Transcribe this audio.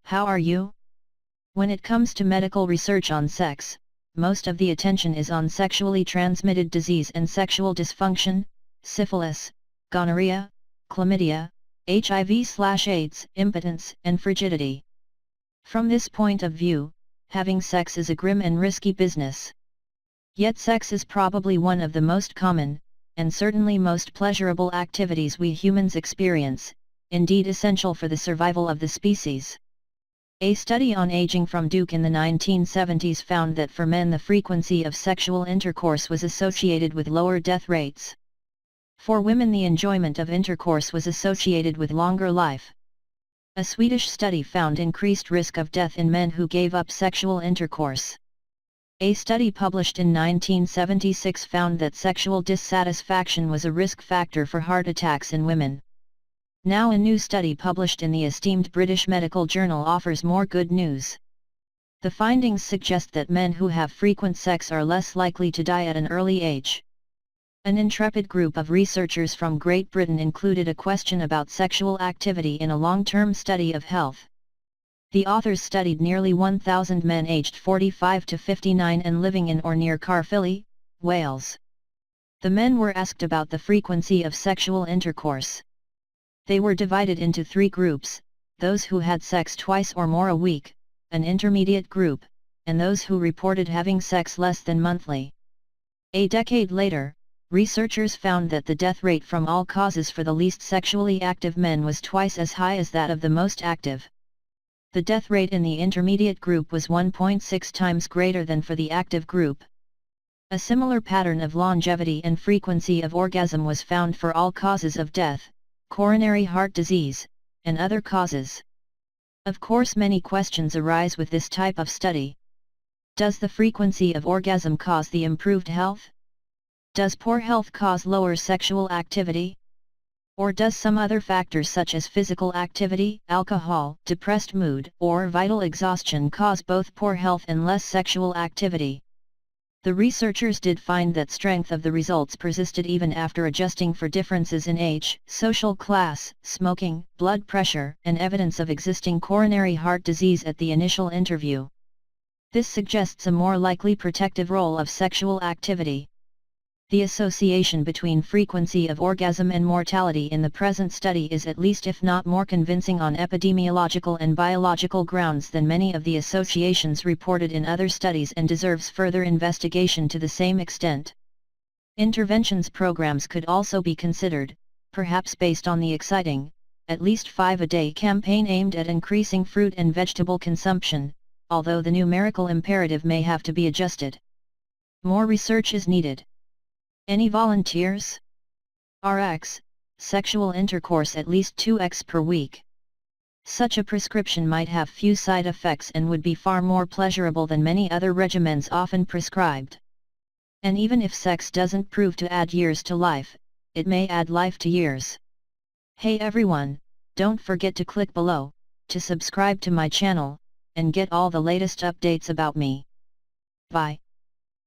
How are you? When it comes to medical research on sex, most of the attention is on sexually transmitted disease and sexual dysfunction, syphilis, gonorrhea, chlamydia, HIV/AIDS, impotence, and frigidity. From this point of view, having sex is a grim and risky business. Yet sex is probably one of the most common, and certainly most pleasurable activities we humans experience, indeed essential for the survival of the species. A study on aging from Duke in the 1970s found that for men the frequency of sexual intercourse was associated with lower death rates. For women the enjoyment of intercourse was associated with longer life. A Swedish study found increased risk of death in men who gave up sexual intercourse. A study published in 1976 found that sexual dissatisfaction was a risk factor for heart attacks in women. Now a new study published in the esteemed British Medical Journal offers more good news. The findings suggest that men who have frequent sex are less likely to die at an early age. An intrepid group of researchers from Great Britain included a question about sexual activity in a long-term study of health. The authors studied nearly 1,000 men aged 45 to 59 and living in or near Caerphilly, Wales. The men were asked about the frequency of sexual intercourse. They were divided into three groups: those who had sex twice or more a week, an intermediate group, and those who reported having sex less than monthly. A decade later, researchers found that the death rate from all causes for the least sexually active men was twice as high as that of the most active. The death rate in the intermediate group was 1.6 times greater than for the active group. A similar pattern of longevity and frequency of orgasm was found for all causes of death, coronary heart disease, and other causes. Of course, many questions arise with this type of study. Does the frequency of orgasm cause the improved health? Does poor health cause lower sexual activity? Or does some other factors such as physical activity, alcohol, depressed mood, or vital exhaustion cause both poor health and less sexual activity? The researchers did find that strength of the results persisted even after adjusting for differences in age, social class, smoking, blood pressure, and evidence of existing coronary heart disease at the initial interview. This suggests a more likely protective role of sexual activity. The association between frequency of orgasm and mortality in the present study is at least if not more convincing on epidemiological and biological grounds than many of the associations reported in other studies and deserves further investigation to the same extent. Interventions programs could also be considered, perhaps based on the exciting, at least 5 a day campaign aimed at increasing fruit and vegetable consumption, although the numerical imperative may have to be adjusted. More research is needed. Any volunteers? Rx, sexual intercourse at least 2x per week. Such a prescription might have few side effects and would be far more pleasurable than many other regimens often prescribed. And even if sex doesn't prove to add years to life, it may add life to years. Hey everyone, don't forget to click below, to subscribe to my channel, and get all the latest updates about me. Bye.